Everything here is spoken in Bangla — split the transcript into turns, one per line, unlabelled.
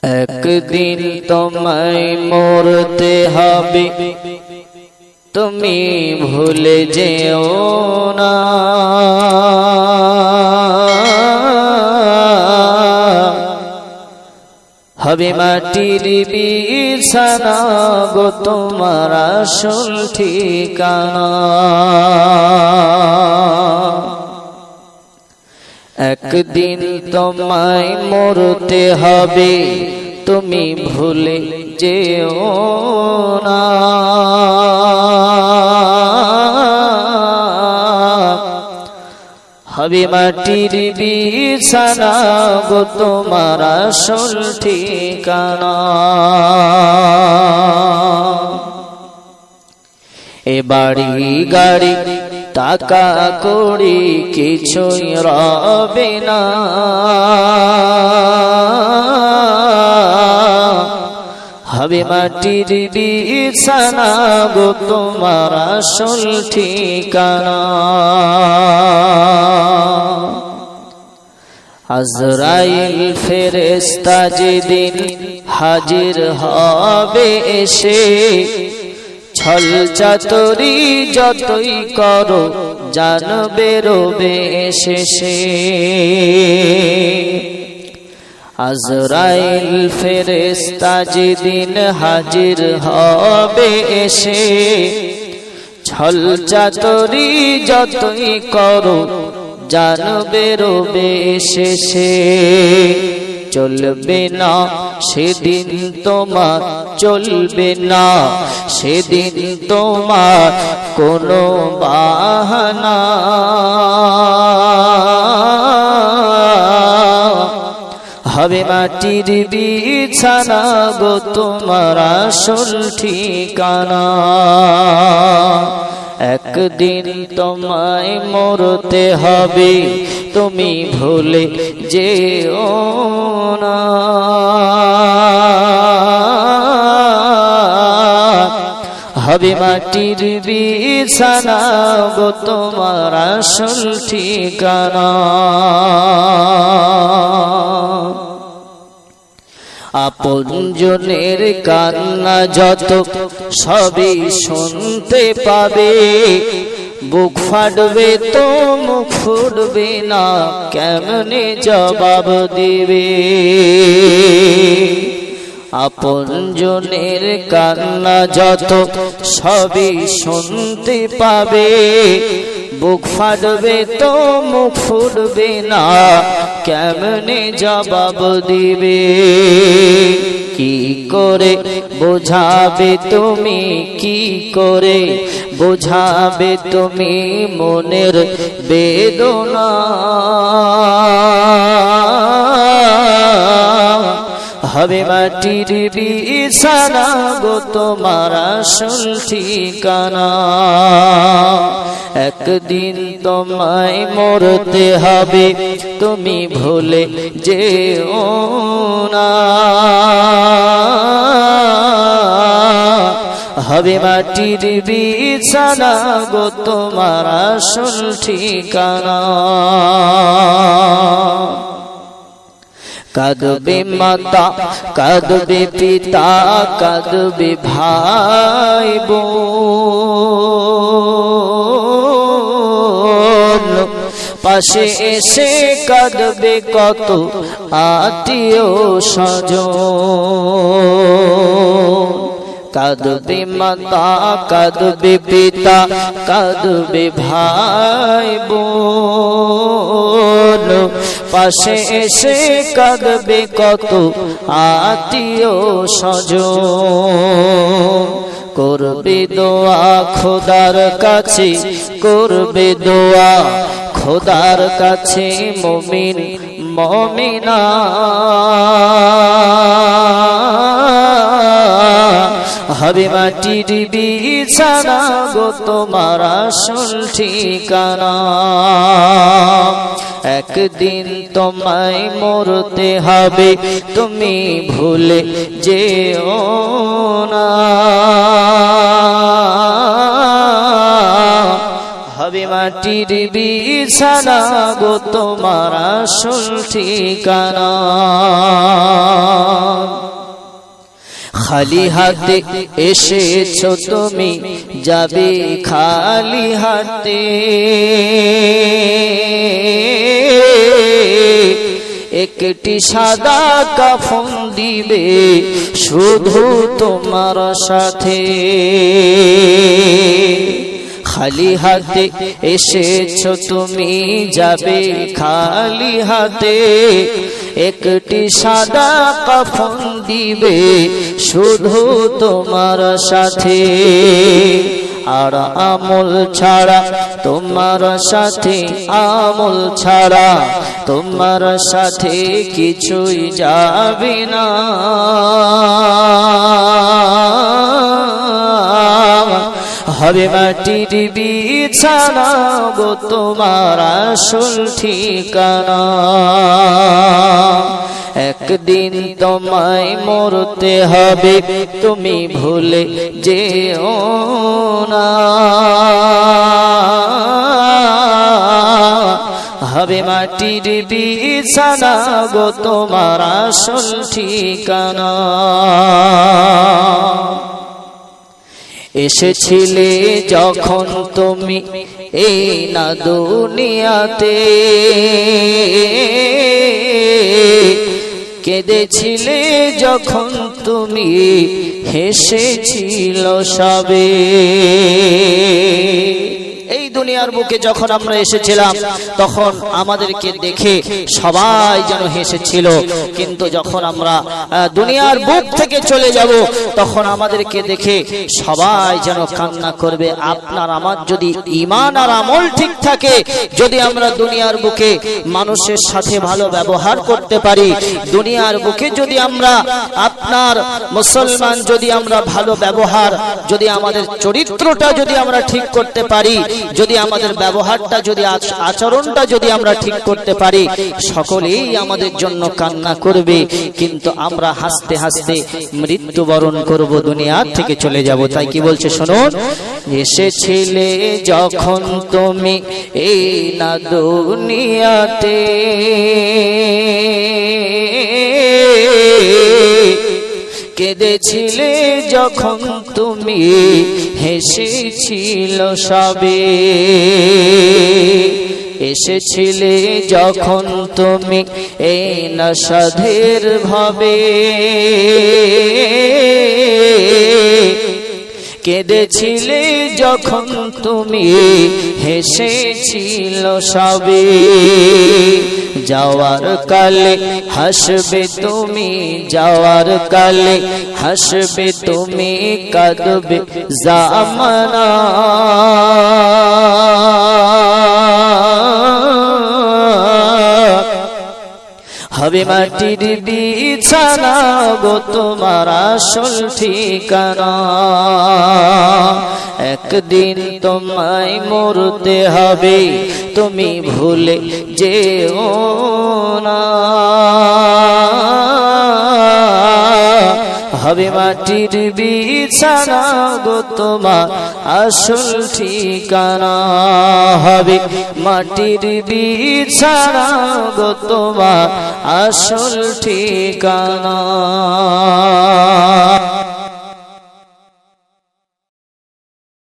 একদিন তোমায় মরতে হবে, তুমি ভুলে যেও না। হবে মাটির বিছানা গো তোমার আসল ঠিকানা। একদিন তোমায় মরতে হবে, তুমি ভুলে যেও না। হবে মাটির বিছানা গো তোমার আসল ঠিকানা। এ বাড়ি গাড়ি টাকা কড়ি কিছুই রবে না। হবে মাটির বিছানা গো তোমার আসল ঠিকানা। আজরাইল ফেরেশতা যেদিন হাজির হবে এসে, ছল চাতুরি যতই করো জানবে রবে শেষে। আজরাইল ফেরেশতা যেদিন হাজির হবে এসে, ছল চাতুরি যতই করো জানবে রবে শেষে। চলবে না সেদিন তোমার, চলবে না সেদিন তোমার কোনো বাহানা। হবে মাটির বিছানা গো তোমার আসল ঠিকানা। একদিন তোমায় মরতে হবে, তুমি ভুলে যেও না। হবে মাটির বিছানা গো তোমার আসল ঠিকানা। আপনজনের কান্না যত সবই শুনতে পাবে, বুক ফাটবে তো মুখ ফুটবে না, কেমনে জবাব দিবে। আপনজনের কান্না যত সবই শুনতে পাবে, বুক ফাটবে তো মুখ ফুটবে না, কেমনে জবাব দিবে। কি করে বোঝাবে তুমি, কি করে বোঝাবে তুমি মনের বেদনা। হবে মাটির বিছানা গো তোমার আসল ঠিকানা। একদিন তোমায় মরতে হবে, তুমি ভুলে যেও না। হবে মাটির বিছানা গো তোমার আসল ঠিকানা। কাঁদবে মাতা, কাঁদবে পিতা, কাঁদবে ভাই বোন, পাশে এসে কাঁদবে কত আত্মীয় স্বজন। কাঁদবে মাতা, কাঁদবে পিতা, কাঁদবে ভাই বোন, পাশে এসে কাঁদবে কত আত্মীয় স্বজন। করবে দোয়া খোদার কাছে, করবে দোয়া খোদার কাছে মুমিন মুমিনা। হবে মাটির বিছানা গো তোমার আসল ঠিকানা। একদিন তোমায় মরতে হবে, তুমি ভুলে যেও না। হবে মাটির বিছানা গো তোমার আসল ঠিকানা। খালি হাতে এসেছো তুমি, যাবে খালি হাতে। একটি সাদা কাফন দিবে শুধু তোমার সাথে। খালি হাতে এসেছো তুমি, যাবে খালি হাতে। একটি সাদা কাফন দিবে শুধু তোমার সাথে। আর আমল ছাড়া তোমার সাথে, আমল ছাড়া তোমার সাথে কিছুই যাবে না। হবে মাটির বিছানা গো তোমার আসল ঠিকানা। একদিন তোমায় মরতে হবে, তুমি ভুলে যেও না। হবে মাটির বিছানা গো তোমার আসল ঠিকানা। এসেছিলে যখন তুমি এই না দুনিয়াতে, কেঁদেছিলে যখন তুমি, হেসেছিল সবে। এই দুনিয়ার বুকে যখন আমরা এসেছিলাম তখন আমাদেরকে দেখে সবাই যেন হেসেছিল, কিন্তু যখন আমরা দুনিয়ার বুক থেকে চলে যাব তখন আমাদেরকে দেখে সবাই যেন কান্না করবে। আপনার আমার যদি ঈমান আর আমল ঠিক থাকে, যদি আমরা দুনিয়ার বুকে মানুষের সাথে ভালো ব্যবহার করতে পারি, দুনিয়ার বুকে যদি আমরা আপনার মুসলমান যদি আমরা ভালো ব্যবহার, যদি আমাদের চরিত্রটা যদি আমরা ঠিক করতে পারি, যদি আমাদের ব্যবহারটা যদি আচরণটা যদি আমরা ঠিক করতে পারি, সকলেই আমাদের জন্য কান্না করবে, কিন্তু আমরা হাসতে হাসতে মৃত্যুবরণ করব, দুনিয়া থেকে চলে যাব। তাই কি বলছে শুনুন, এসেছিলে যখন তুমি এই না দুনিয়াতে, কেঁদেছিলে যখন তুমি, হেসেছিল সবে। এসেছিলে যখন তুমি এই নশাধের ভাবে, কেঁদেছিলে যখন তুমি, হেসেছিল সবে। যাওয়ার কালে হাসবে তুমি, যাওয়ার কালে হাসবে তুমি, কাঁদবে জামানা। হবে মাটির বিছানা গো তোমার আসল ঠিকানা। একদিন তোমায় মরতে হবে, তুমি ভুলে যেও না। হবে মাটির বিছানা গো তোমার আসল ঠিকানা। হবে মাটির বিছানা গো তোমার আসল ঠিকানা।